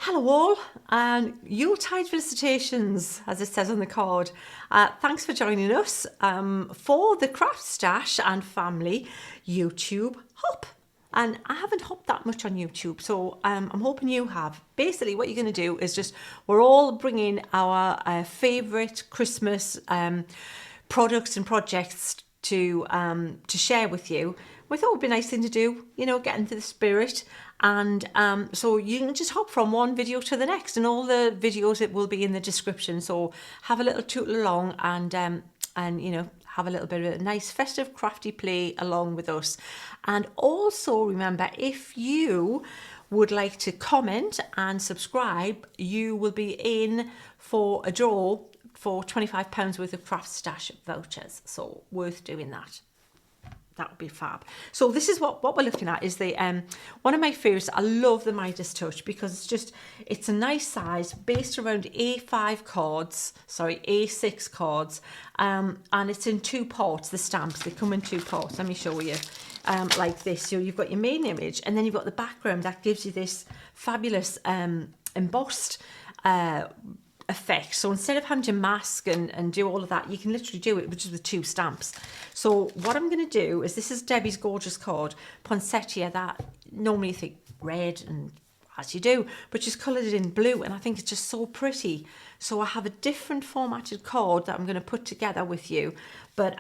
Hello all, and Yuletide felicitations, as it says on the card. Thanks for joining us for the Craft Stash and Family YouTube hop. And I haven't hopped that much on YouTube, so I'm hoping you have. Basically, what you're going to do is we're all bringing our favourite Christmas products and projects to share with you. We thought it would be a nice thing to do, you know, get into the spirit. And so you can just hop from one video to the next, and all the videos, it will be in the description. So have a little tootle along and you know, have a little bit of a nice festive crafty play along with us. And also remember, if you would like to comment and subscribe, you will be in for a draw for £25 worth of Craft Stash vouchers. So worth doing that. That would be fab. So this is what we're looking at is the one of my favourites. I love the Midas Touch because it's a nice size based around A6 cards, and it's in two parts. The stamps, they come in two parts. Let me show you. Like this. So you've got your main image, and then you've got the background that gives you this fabulous embossed effect. So instead of having to mask and do all of that, you can literally do it with just the two stamps. So what I'm going to do is, this is Debbie's gorgeous card, poinsettia, that normally you think red, and as you do, but she's coloured it in blue, and I think it's just so pretty. So I have a different formatted card that I'm going to put together with you, but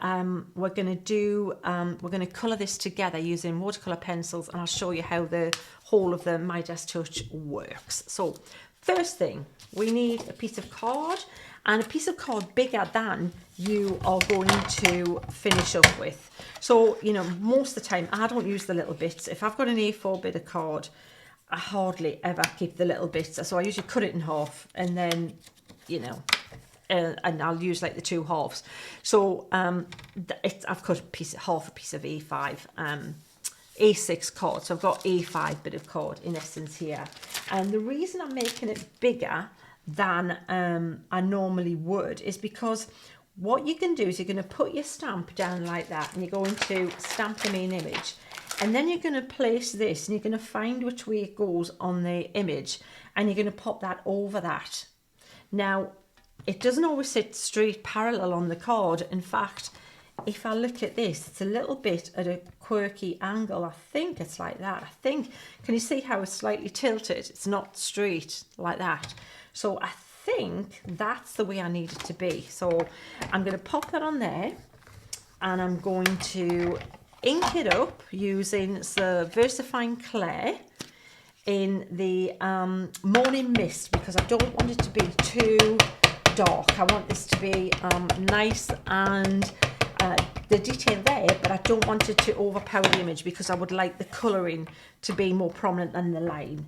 we're going to colour this together using watercolour pencils, and I'll show you how the whole of the Midas Touch works. So first thing, we need a piece of card, and a piece of card bigger than you are going to finish up with. So, you know, most of the time I don't use the little bits. If I've got an A4 bit of card, I hardly ever keep the little bits. So I usually cut it in half, and then, you know, and I'll use like the two halves. So I've cut half a piece of A5. A6 card, so I've got A5 bit of card in essence here, and the reason I'm making it bigger than I normally would is because what you can do is you're going to put your stamp down like that, and you're going to stamp the main image, and then you're going to place this, and you're going to find which way it goes on the image, and you're going to pop that over that. Now, it doesn't always sit straight parallel on the card. In fact, if I look at this, it's a little bit at a quirky angle. I think it's like that. Can you see how it's slightly tilted? It's not straight like that. So I think that's the way I need it to be. So I'm going to pop that on there, and I'm going to ink it up using the VersaFine Clay in the Morning Mist, because I don't want it to be too dark. I want this to be nice and the detail there, but I don't want it to overpower the image, because I would like the colouring to be more prominent than the line.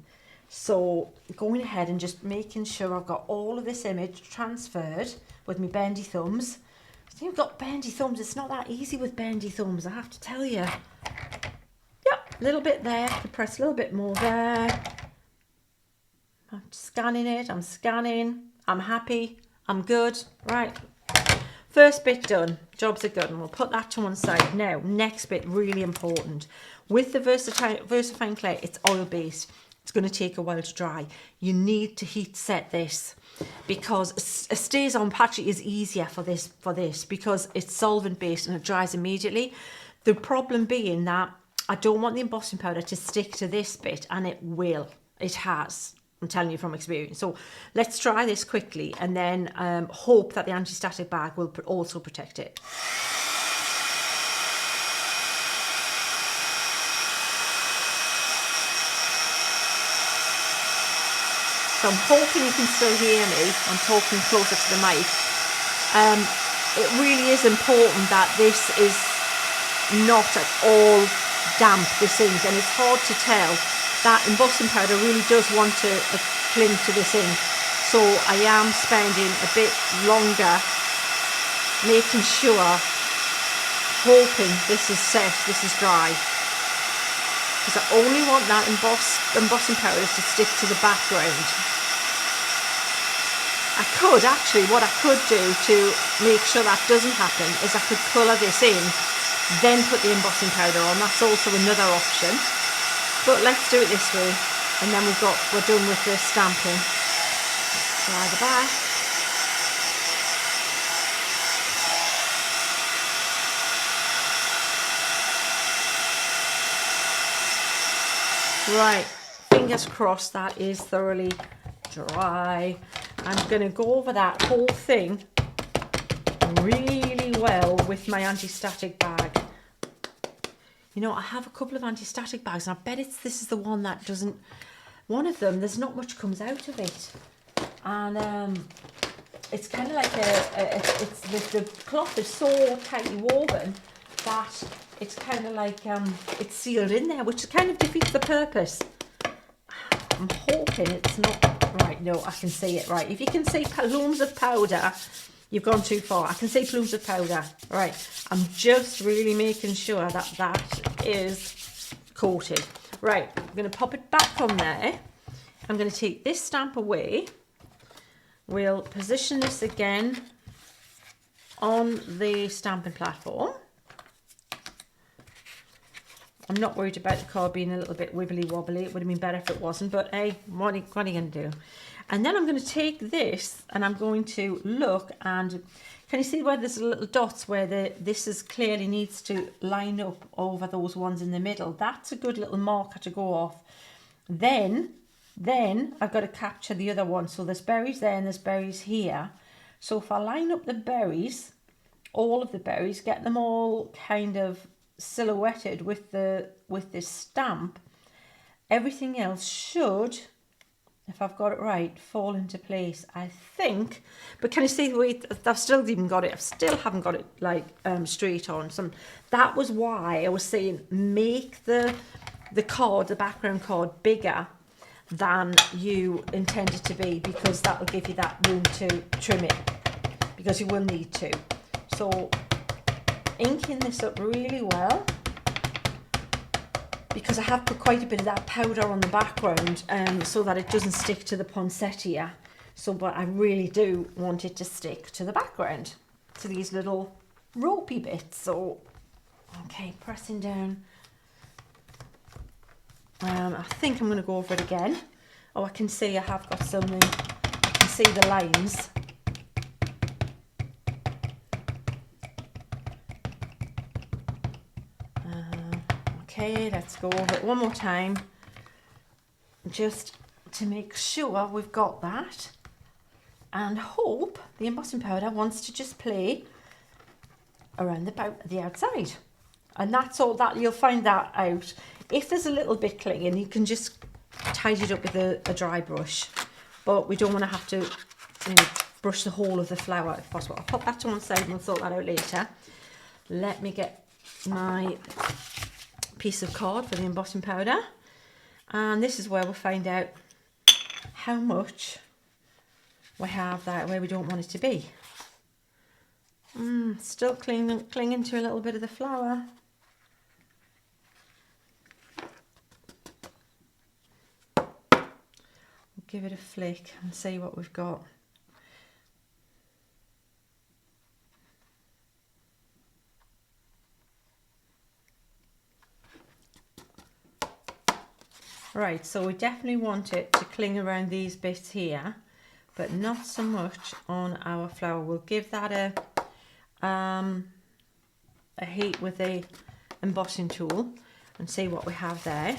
So going ahead and just making sure I've got all of this image transferred with my bendy thumbs. I think I've got bendy thumbs. It's not that easy with bendy thumbs, I have to tell you. Yep, a little bit there, to press a little bit more there. I'm scanning it, I'm scanning, I'm happy, I'm good, right. First bit done, jobs are good, and we'll put that to one side. Now, next bit, really important. With the VersaFine Clay, it's oil-based. It's going to take a while to dry. You need to heat set this, because a stays-on patchy is easier for this because it's solvent-based and it dries immediately. The problem being that I don't want the embossing powder to stick to this bit, and it will. It has. I'm telling you from experience. So let's try this quickly, and then hope that the anti-static bag will also protect it. So I'm hoping you can still hear me. I'm talking closer to the mic. It really is important that this is not at all damp, this ink, and it's hard to tell. That embossing powder really does want to cling to this ink, so I am spending a bit longer making sure, hoping this is set, this is dry, because I only want that embossing powder to stick to the background. What I could do to make sure that doesn't happen is I could colour this in, then put the embossing powder on. That's also another option. But let's do it this way. And then we're done with the stamping. Dry the back. Right, fingers crossed that is thoroughly dry. I'm going to go over that whole thing really well with my anti-static bag. You know, I have a couple of anti-static bags, and I bet this is the one that doesn't, one of them, there's not much comes out of it. And it's kind of like the cloth is so tightly woven that it's kind of like it's sealed in there, which kind of defeats the purpose. I'm hoping it's not right. No, I can see it right. If you can see plumes of powder, you've gone too far. I can see plumes of powder. Right, I'm just really making sure that that is coated. Right, I'm going to pop it back on there. I'm going to take this stamp away. We'll position this again on the stamping platform. I'm not worried about the card being a little bit wibbly wobbly. It would have been better if it wasn't, but hey, what are you going to do? And then I'm going to take this and I'm going to look, and can you see where there's little dots where this is clearly needs to line up over those ones in the middle? That's a good little marker to go off. Then I've got to capture the other one. So there's berries there and there's berries here. So if I line up the berries, all of the berries, get them all kind of silhouetted with this stamp, everything else should, if I've got it right, fall into place, I think. But can you see the way I've still even got it? I still haven't got it like straight on. That was why I was saying make the card, the background card, bigger than you intended to be, because that will give you that room to trim it, because you will need to. So inking this up really well, because I have put quite a bit of that powder on the background so that it doesn't stick to the poinsettia. So, but I really do want it to stick to the background, to these little ropey bits. So, okay, pressing down. I think I'm going to go over it again. Oh, I can see I have got something. I can see the lines. Okay, let's go over it one more time, just to make sure we've got that, and hope the embossing powder wants to just play around the outside. And that's all that, you'll find that out. If there's a little bit clinging, you can just tidy it up with a dry brush, but we don't want to have to, you know, brush the whole of the flower if possible. I'll pop that to one side and we'll sort that out later. Let me get my piece of card for the embossing powder, and this is where we'll find out how much we have that where we don't want it to be. Still clinging to a little bit of the flower. We'll give it a flick and see what we've got. Right, so we definitely want it to cling around these bits here, but not so much on our flower. We'll give that a heat with the embossing tool and see what we have there.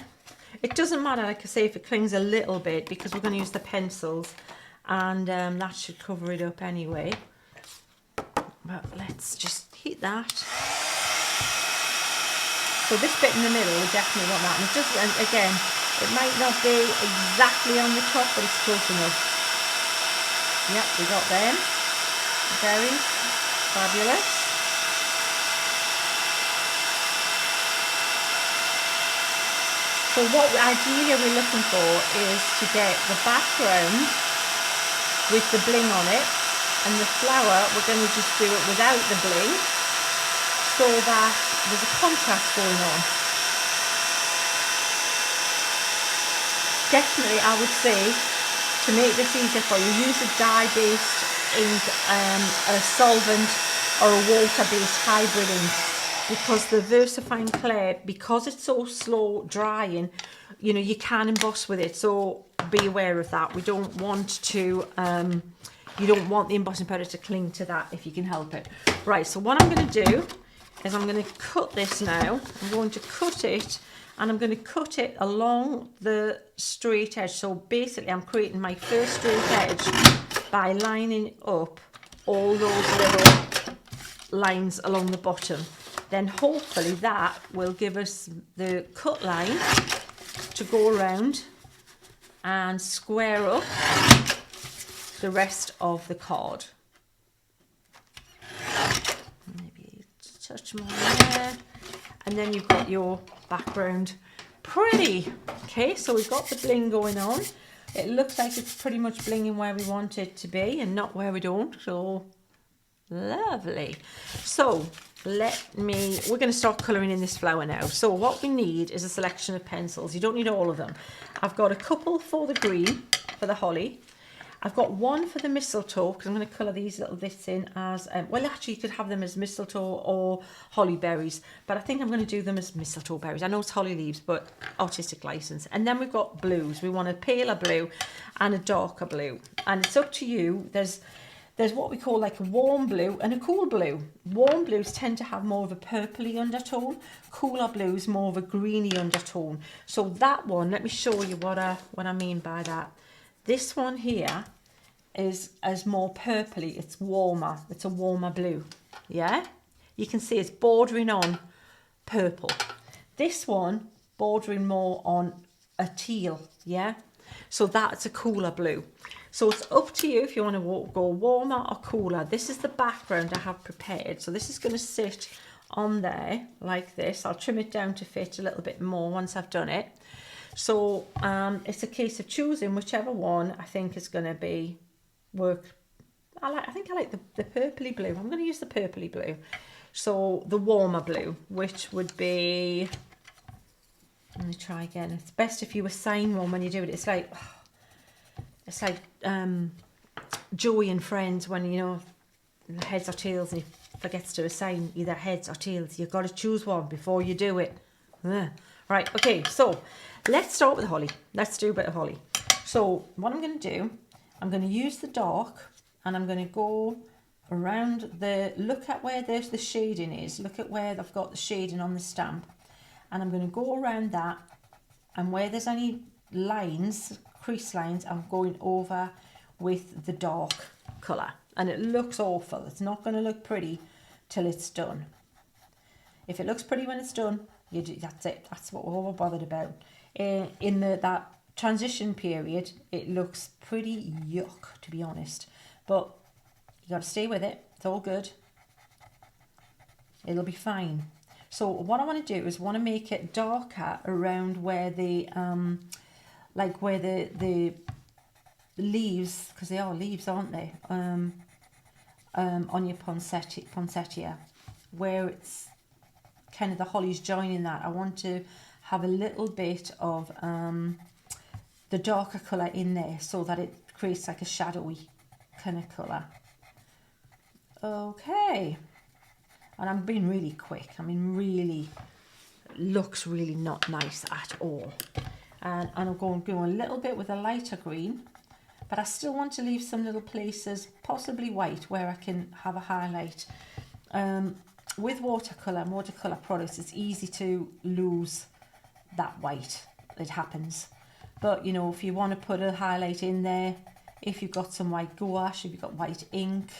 It doesn't matter, like I say, if it clings a little bit, because we're going to use the pencils, and that should cover it up anyway. But let's just heat that. So this bit in the middle, we definitely want that. And it just, and again, it might not be exactly on the top, but it's close enough. Yep, we got them. Very fabulous. So what ideally we're looking for is to get the background with the bling on it, and the flower we're going to just do it without the bling, so that there's a contrast going on. Definitely, I would say, to make this easier for you, use a dye-based ink, a solvent or a water-based hybrid ink. because the VersaFine clay, because it's so slow drying, you know, you can emboss with it. So be aware of that. We don't want to, you don't want the embossing powder to cling to that if you can help it. Right, so what I'm going to do is I'm going to cut this now. I'm going to cut it, and I'm going to cut it along the straight edge. So basically I'm creating my first straight edge by lining up all those little lines along the bottom. Then hopefully that will give us the cut line to go around and square up the rest of the card. Maybe a touch more there. And then you've got your background. Pretty. Okay, so we've got the bling going on. It looks like it's pretty much blinging where we want it to be and not where we don't. So lovely. So we're going to start colouring in this flower now. So what we need is a selection of pencils. You don't need all of them. I've got a couple for the green, for the holly. I've got one for the mistletoe, because I'm going to colour these little bits in as, well, actually you could have them as mistletoe or holly berries, but I think I'm going to do them as mistletoe berries. I know it's holly leaves, but artistic license. And then we've got blues. We want a paler blue and a darker blue. And it's up to you. There's what we call like a warm blue and a cool blue. Warm blues tend to have more of a purpley undertone. Cooler blues more of a greeny undertone. So that one, let me show you what I mean by that. This one here is more purpley. It's warmer. It's a warmer blue. Yeah? You can see it's bordering on purple. This one bordering more on a teal. Yeah? So that's a cooler blue. So it's up to you if you want to go warmer or cooler. This is the background I have prepared. So this is going to sit on there like this. I'll trim it down to fit a little bit more once I've done it. So it's a case of choosing whichever one I think is going to work. I think I like the purpley blue. I'm going to use the purpley blue. So the warmer blue, which would be, let me try again. It's best if you assign one when you do it. It's like Joey and Friends when, you know, heads or tails and he forgets to assign either heads or tails. You've got to choose one before you do it. Right, okay, so let's start with holly. Let's do a bit of holly. So what I'm going to do, I'm going to use the dark and I'm going to go around look at where there's the shading is. Look at where I've got the shading on the stamp. And I'm going to go around that, and where there's any lines, crease lines, I'm going over with the dark colour. And it looks awful. It's not going to look pretty till it's done. If it looks pretty when it's done, that's it. That's what we're all bothered about. In that transition period, it looks pretty yuck, to be honest. But you got to stay with it. It's all good. It'll be fine. So what I want to do is want to make it darker around where the where the leaves, because they are leaves, aren't they? On your poinsettia, where it's kind of the holly's joining that. I want to have a little bit of the darker colour in there so that it creates like a shadowy kind of colour. Okay. And I'm being really quick. I mean, really looks really not nice at all. And I'm going to go a little bit with a lighter green, but I still want to leave some little places, possibly white, where I can have a highlight. With watercolour and watercolour products, it's easy to lose that white. It happens. But, you know, if you want to put a highlight in there, if you've got some white gouache, if you've got white ink,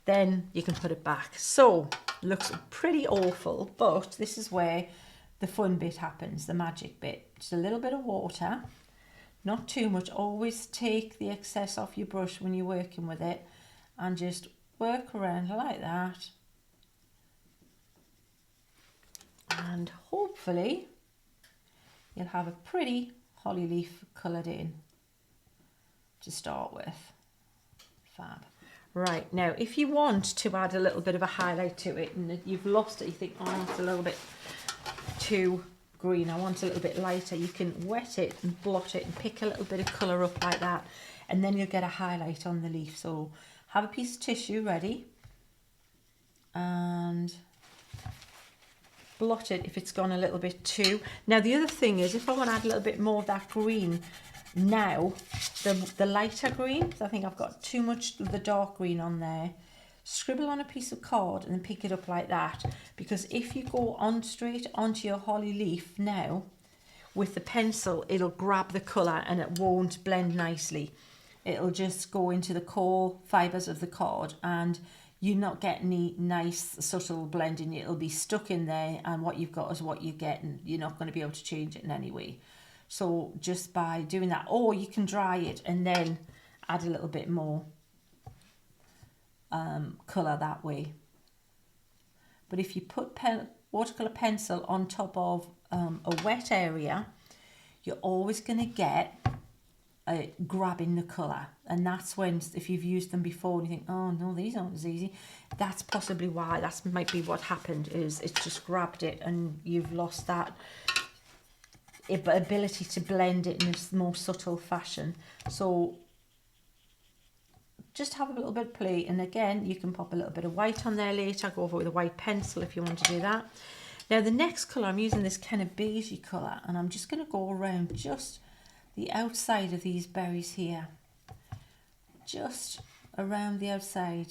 then you can put it back. So, looks pretty awful, but this is where the fun bit happens, the magic bit. Just a little bit of water, not too much. Always take the excess off your brush when you're working with it and just work around like that. And hopefully you'll have a pretty holly leaf coloured in to start with. Fab. Right, now if you want to add a little bit of a highlight to it and you've lost it, you think, oh, it's a little bit too green, I want a little bit lighter, you can wet it and blot it and pick a little bit of colour up like that, and then you'll get a highlight on the leaf. So have a piece of tissue ready and blot it if it's gone a little bit too. Now the other thing is, if I want to add a little bit more of that green now, the lighter green, because I think I've got too much of the dark green on there, scribble on a piece of card and then pick it up like that, because if you go on straight onto your holly leaf now with the pencil, it'll grab the colour and it won't blend nicely. It'll just go into the core fibres of the card and you're not getting any nice subtle blending. It'll be stuck in there, and what you've got is what you're getting. You're not going to be able to change it in any way. So just by doing that, or you can dry it and then add a little bit more colour that way. But if you put watercolour pencil on top of a wet area, you're always going to get grabbing the colour, and that's when, if you've used them before and you think, oh no, these aren't as easy, that's possibly why. That might be what happened, is it's just grabbed it and you've lost that ability to blend it in a more subtle fashion. So just have a little bit of play, and again you can pop a little bit of white on there later, go over with a white pencil if you want to do that. Now the next colour, I'm using this kind of beigey colour, and I'm just going to go around just the outside of these berries here, just around the outside,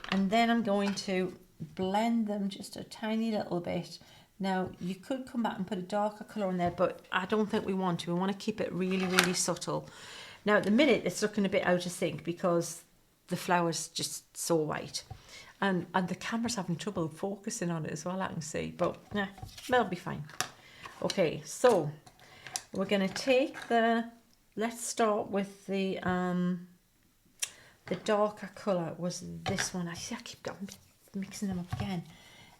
and then I'm going to blend them just a tiny little bit. Now you could come back and put a darker colour in there, but I don't think we want to. We want to keep it really, really subtle. Now at the minute it's looking a bit out of sync because the flower's just so white, and the camera's having trouble focusing on it as well, I can see, but yeah, that'll be fine. Okay, so we're going to take let's start with the darker colour. Was this one? I keep mixing them up again.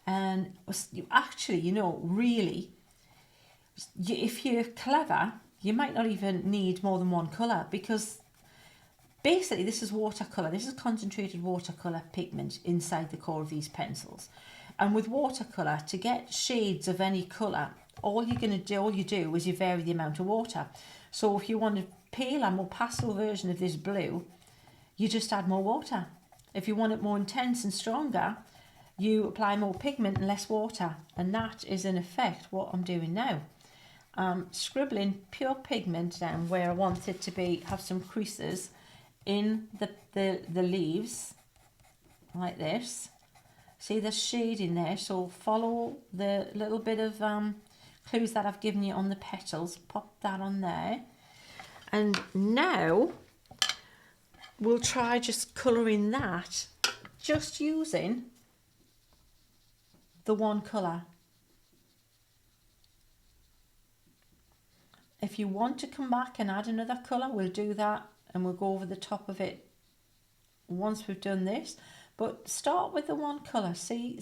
And you actually, you know, really, if you're clever, you might not even need more than one colour, because basically this is watercolour. This is concentrated watercolour pigment inside the core of these pencils. And with watercolour, to get shades of any colour, all you do is you vary the amount of water. So if you want a paler, more pastel version of this blue, you just add more water. If you want it more intense and stronger, you apply more pigment and less water. And that is in effect what I'm doing now. Scribbling pure pigment down where I want it to be, have some creases in the leaves, like this. See, there's shade in there, so follow the little bit of clues that I've given you on the petals, pop that on there. And now we'll try just colouring that, just using the one colour. If you want to come back and add another colour, we'll do that, and we'll go over the top of it once we've done this. But start with the one colour. See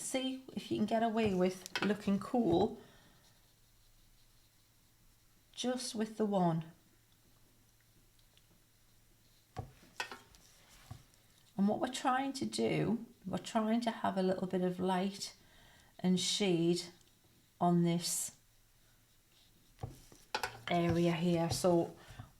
if you can get away with looking cool just with the one. And what we're trying to do, we're trying to have a little bit of light and shade on this area here. So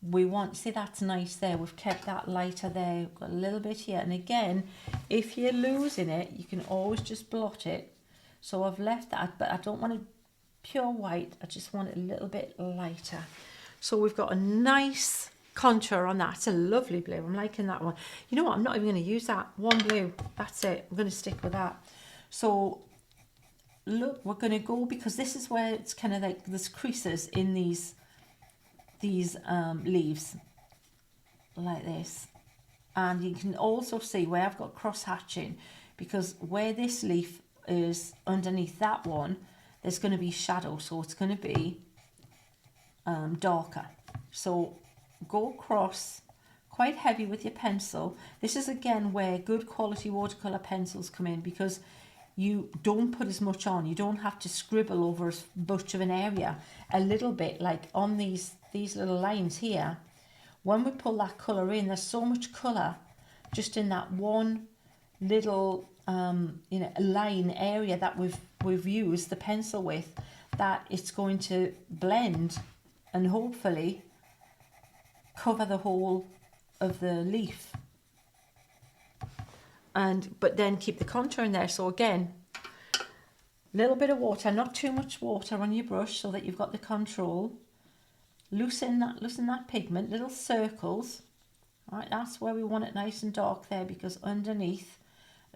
we want, see, that's nice there, we've kept that lighter there, we've got a little bit here, and again, if you're losing it, you can always just blot it. So I've left that, but I don't want it pure white, I just want it a little bit lighter. So we've got a nice contour on that. It's a lovely blue, I'm liking that one. You know what, I'm not even going to use that one blue, that's it, I'm going to stick with that. So look, we're going to go, because this is where it's kind of like there's creases in these leaves like this, and you can also see where I've got cross hatching, because where this leaf is underneath that one, there's going to be shadow, so it's going to be darker. So go across quite heavy with your pencil. This is again where good quality watercolour pencils come in, because you don't put as much on, you don't have to scribble over as much of an area. A little bit like on these little lines here, when we pull that colour in, there's so much colour just in that one little line area that we've used the pencil with, that it's going to blend and hopefully cover the whole of the leaf. But then keep the contour in there. So again, Little bit of water, not too much water on your brush so that you've got the control. Loosen that pigment, little circles. All right, that's where we want it nice and dark there, because underneath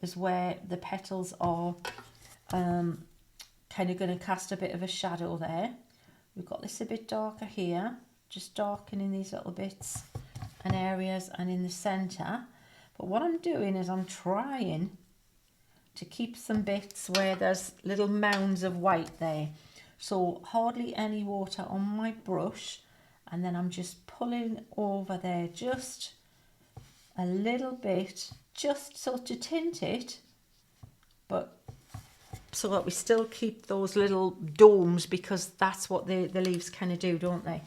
is where the petals are kind of going to cast a bit of a shadow there. We've got this a bit darker here, just darkening these little bits and areas and in the centre. But what I'm doing is I'm trying to keep some bits where there's little mounds of white there. So hardly any water on my brush, and then I'm just pulling over there just a little bit, just so to tint it, but so that we still keep those little domes, because that's what the leaves kind of do, don't they?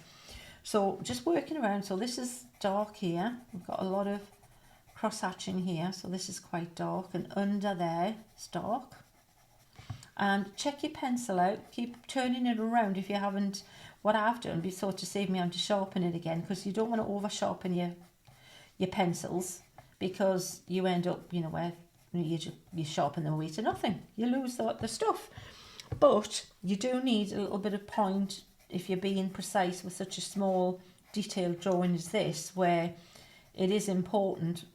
So just working around. So this is dark here. We've got a lot of cross hatching here, so this is quite dark, and under there it's dark. And check your pencil out, keep turning it around if you haven't. What I've done, be sort to save me having to sharpen it again, because you don't want to over sharpen your pencils, because you end up, you know, where you sharpen them away to nothing, you lose the stuff. But you do need a little bit of point if you're being precise with such a small detailed drawing as this, where it is important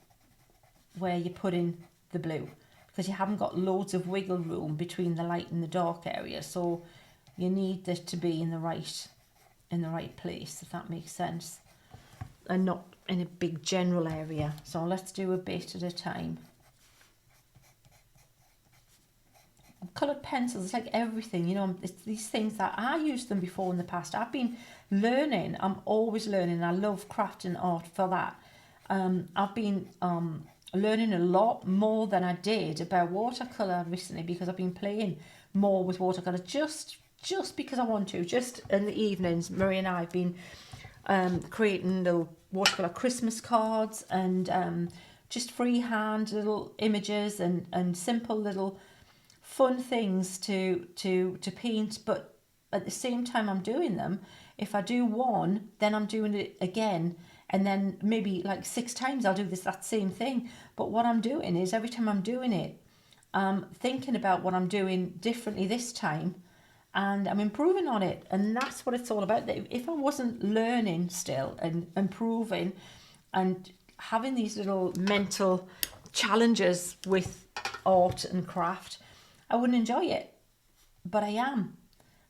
where you put in the blue, because you haven't got loads of wiggle room between the light and the dark area, so you need this to be in the right place, if that makes sense, and not in a big general area. So let's do a bit at a time. Coloured pencils, it's like everything, you know, it's these things that I used them before in the past. I've been learning, I'm always learning. I love craft and art for that. I've been learning a lot more than I did about watercolour recently, because I've been playing more with watercolour just because I want to. Just in the evenings, Marie and I have been creating little watercolour Christmas cards, and just freehand little images and simple little fun things to paint. But at the same time I'm doing them, if I do one, then I'm doing it again, and then maybe like 6 times I'll do that same thing. But what I'm doing is, every time I'm doing it, I'm thinking about what I'm doing differently this time, and I'm improving on it. And that's what it's all about. If I wasn't learning still and improving and having these little mental challenges with art and craft, I wouldn't enjoy it. But I am.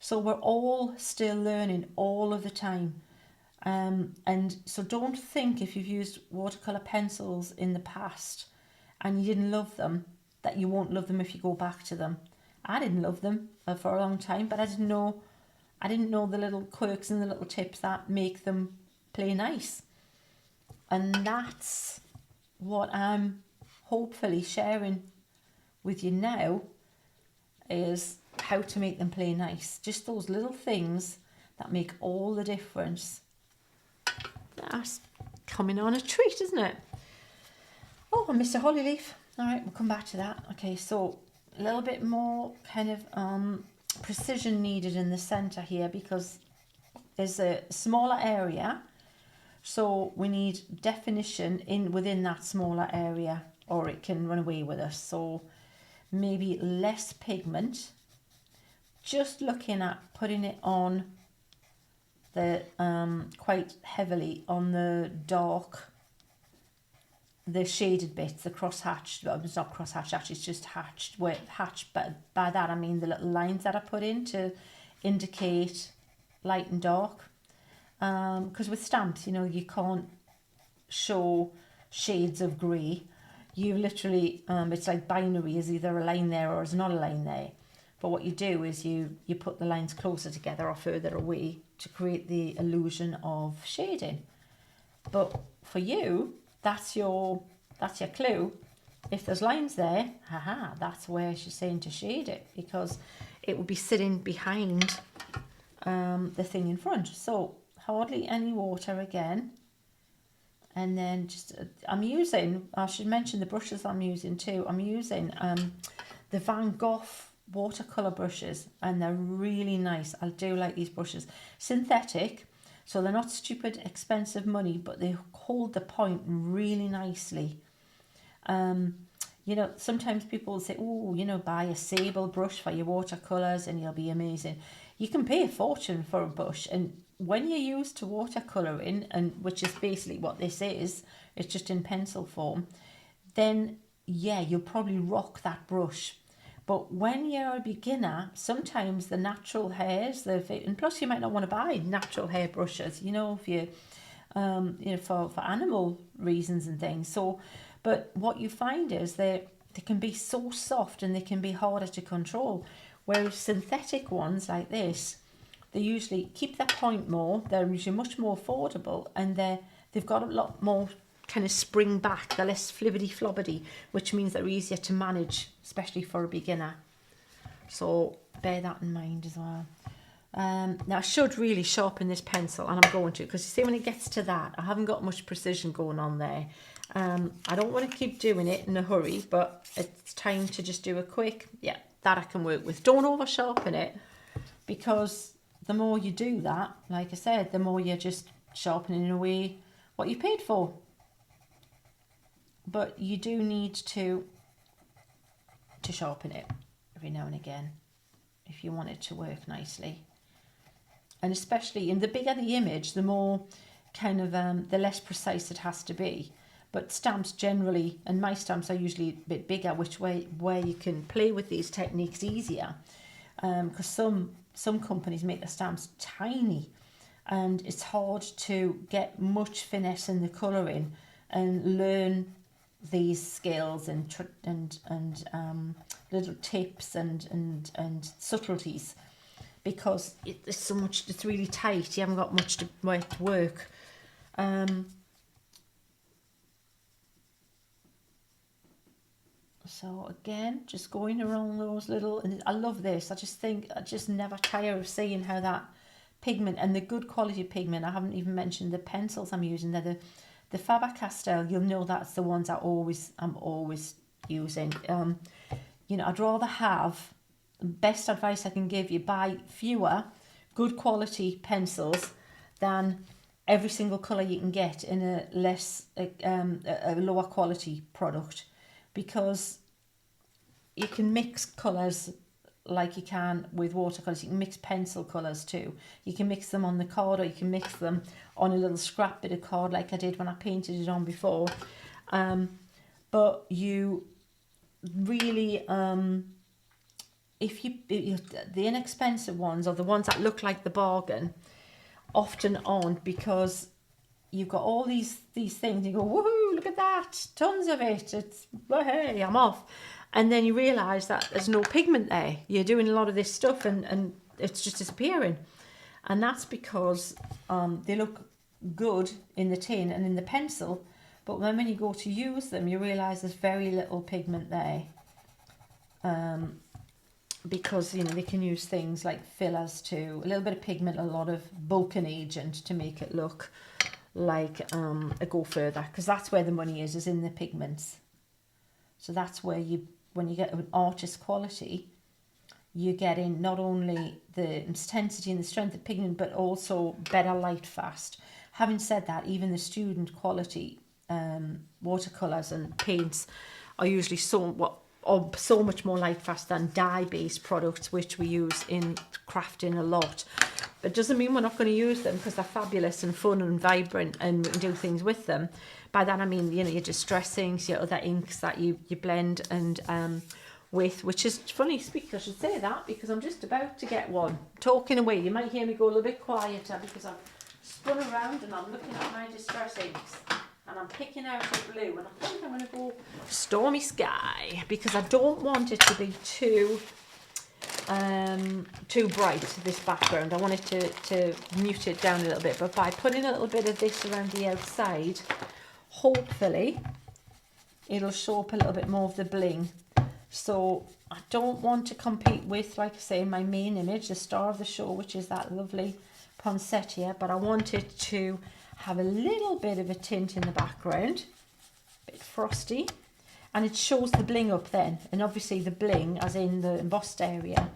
So we're all still learning all of the time. And so don't think, if you've used watercolour pencils in the past and you didn't love them, that you won't love them if you go back to them. I didn't love them for a long time, but I didn't know the little quirks and the little tips that make them play nice. And that's what I'm hopefully sharing with you now, is how to make them play nice. Just those little things that make all the difference. That's coming on a treat, isn't it? Oh, I missed a holly leaf. All right, we'll come back to that. Okay, so a little bit more kind of precision needed in the centre here, because there's a smaller area, so we need definition within that smaller area, or it can run away with us. So maybe less pigment, just looking at putting it on the quite heavily on the dark, the shaded bits, the cross-hatched. Well, it's not cross-hatched, actually it's just hatched. But by that I mean the little lines that I put in to indicate light and dark. Because with stamps, you know, you can't show shades of grey. You literally, it's like binary, is either a line there or is not a line there. But what you do is you put the lines closer together or further away to create the illusion of shading. But for you, that's your clue. If there's lines there, haha, that's where she's saying to shade it, because it will be sitting behind the thing in front. So hardly any water again. And then just, I should mention the brushes I'm using too. I'm using the Van Gogh watercolour brushes, and they're really nice. I do like these brushes. Synthetic, so they're not stupid expensive money, but they hold the point really nicely. You know, sometimes people will say, oh, you know, buy a sable brush for your watercolours and you'll be amazing. You can pay a fortune for a brush, and when you're used to watercolouring, and which is basically what this is, it's just in pencil form, then yeah, you'll probably rock that brush. But when you're a beginner, sometimes the natural hairs, and plus you might not want to buy natural hair brushes, you know, if you, you know, for animal reasons and things. So, but what you find is they can be so soft and they can be harder to control. Whereas synthetic ones like this, they usually keep their point more. They're usually much more affordable, and they've got a lot more kind of spring back. They're less flibbity flobbity, which means they're easier to manage, especially for a beginner. So bear that in mind as well. Now I should really sharpen this pencil, and I'm going to, because you see when it gets to that, I haven't got much precision going on there. I don't want to keep doing it in a hurry, but it's time to just do a quick, yeah, that I can work with. Don't over sharpen it, because the more you do that, like I said, the more you're just sharpening away what you paid for. But you do need to sharpen it every now and again if you want it to work nicely. And especially, and the bigger the image, the more kind of the less precise it has to be. But stamps generally, and my stamps are usually a bit bigger, which where you can play with these techniques easier, because some companies make the stamps tiny, and it's hard to get much finesse in the colouring and learn these skills and little tips and subtleties, because it's so much, it's really tight. You haven't got much to work. So again, just going around those little, and I love this. I just never tire of seeing how that pigment, and the good quality pigment, I haven't even mentioned the pencils I'm using. They're the Faber-Castell. You'll know that's the ones I'm always using. You know, I'd rather have, best advice I can give you, buy fewer good quality pencils than every single colour you can get in a lower quality product, because you can mix colours like you can with watercolours. You can mix pencil colours too. You can mix them on the card, or you can mix them on a little scrap bit of card like I did when I painted it on before. But you really, the inexpensive ones, or the ones that look like the bargain, often aren't, because you've got all these things. You go, woohoo, look at that, tons of it. It's, well, hey, I'm off. And then you realise that there's no pigment there. You're doing a lot of this stuff and it's just disappearing. And that's because they look good in the tin and in the pencil, but then when you go to use them, you realise there's very little pigment there. Because, you know, they can use things like fillers too, a little bit of pigment, a lot of bulking agent to make it look like a go further, because that's where the money is in the pigments. So that's where when you get an artist quality, you're getting not only the intensity and the strength of pigment, but also better light fast. Having said that, even the student quality watercolours and paints are usually so much more light fast than dye-based products, which we use in crafting a lot. It doesn't mean we're not going to use them, because they're fabulous and fun and vibrant, and we can do things with them. By that I mean, you know, your distressings, your other inks that you blend and with, which is funny. I should say that, because I'm just about to get one. Talking away, you might hear me go a little bit quieter, because I've spun around and I'm looking at my distress inks, and I'm picking out a blue, and I think I'm going to go Stormy Sky, because I don't want it to be too bright, this background. I want it to mute it down a little bit, but by putting a little bit of this around the outside, hopefully it'll show up a little bit more of the bling. So I don't want to compete with, like I say, my main image, the star of the show, which is that lovely poinsettia, but I want it to have a little bit of a tint in the background, a bit frosty, and it shows the bling up then. And obviously the bling, as in the embossed area,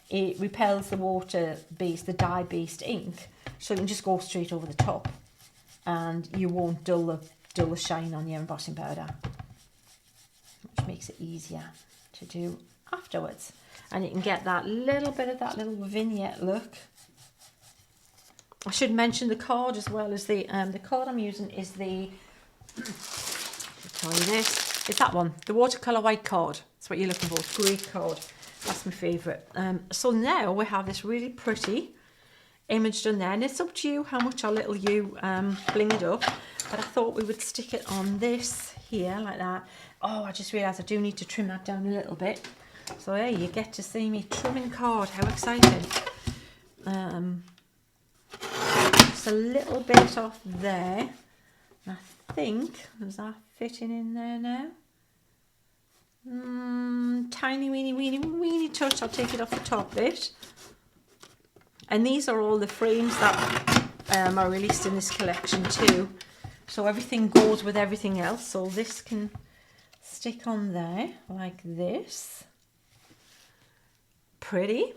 it repels the water-based, the dye-based ink, so you can just go straight over the top, and you won't dull the shine on your embossing powder. Much makes it easier to do afterwards. And you can get that little bit of that little vignette look. I should mention the card as well as the card I'm using is the, I'll tell you this, it's that one, the watercolour white card. That's what you're looking for, great card. That's my favourite. So now we have this really pretty image done there, and it's up to you how much or little you bling it up, but I thought we would stick it on this here like that. Oh, I just realised I do need to trim that down a little bit. So hey, you get to see me trimming card, how exciting. Just a little bit off there. I think, is that fitting in there now? Tiny weeny touch. I'll take it off the top bit. And these are all the frames that are released in this collection too. So everything goes with everything else. So this can stick on there like this. Pretty.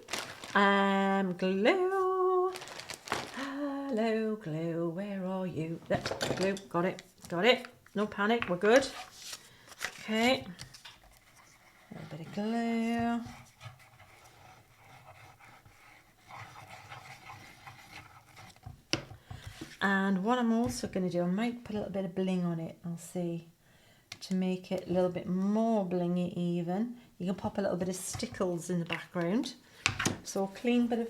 Glue. Hello, glue. Where are you? There, glue. Got it. Got it. No panic. We're good. Okay. A little bit of glue. And what I'm also going to do, I might put a little bit of bling on it, I'll see, to make it a little bit more blingy even. You can pop a little bit of stickles in the background. So a clean bit of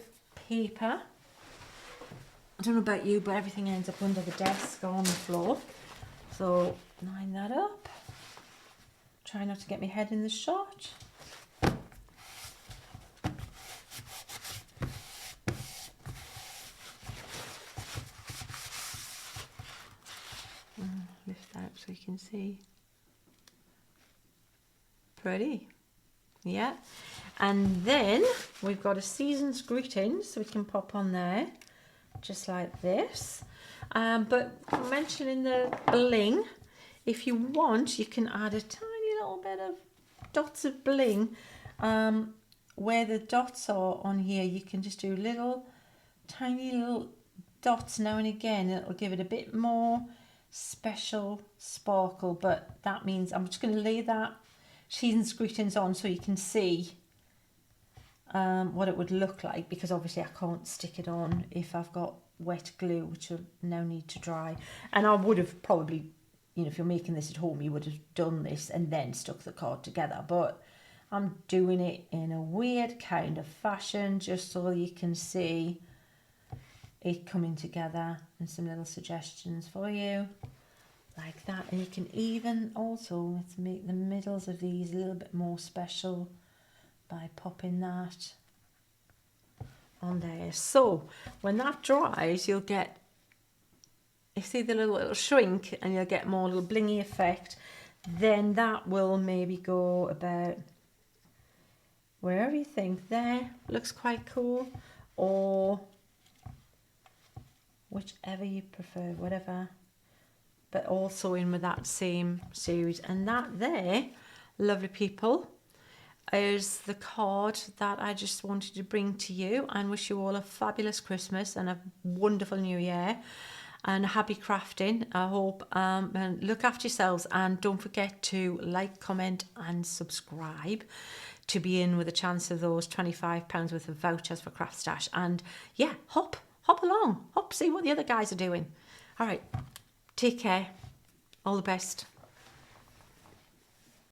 paper. I don't know about you, but everything ends up under the desk or on the floor. So line that up. Try not to get my head in the shot. Lift that up so you can see. Pretty. Yeah. And then we've got a season's greetings, so we can pop on there just like this. But mentioning the bling, if you want, you can add a tiny little bit of dots of bling. Where the dots are on here, you can just do little tiny little dots now and again. It'll give it a bit more special sparkle, but that means I'm just going to lay that season's greetings on so you can see what it would look like, because obviously I can't stick it on if I've got wet glue, which will now need to dry. And I would have probably, you know, if you're making this at home, you would have done this and then stuck the card together, but I'm doing it in a weird kind of fashion just so you can see it coming together, and some little suggestions for you like that. And you can even also, let's make the middles of these a little bit more special by popping that on there. So when that dries, you'll get, you see the little shrink, and you'll get more little blingy effect. Then that will maybe go about wherever you think there looks quite cool, or whichever you prefer, whatever, but also in with that same series. And that there, lovely people, is the card that I just wanted to bring to you, and wish you all a fabulous Christmas and a wonderful New Year and happy crafting. I hope, and look after yourselves, and don't forget to like, comment and subscribe to be in with a chance of those £25 worth of vouchers for Craft Stash. And yeah, hop along, see what the other guys are doing. All right, take care, all the best.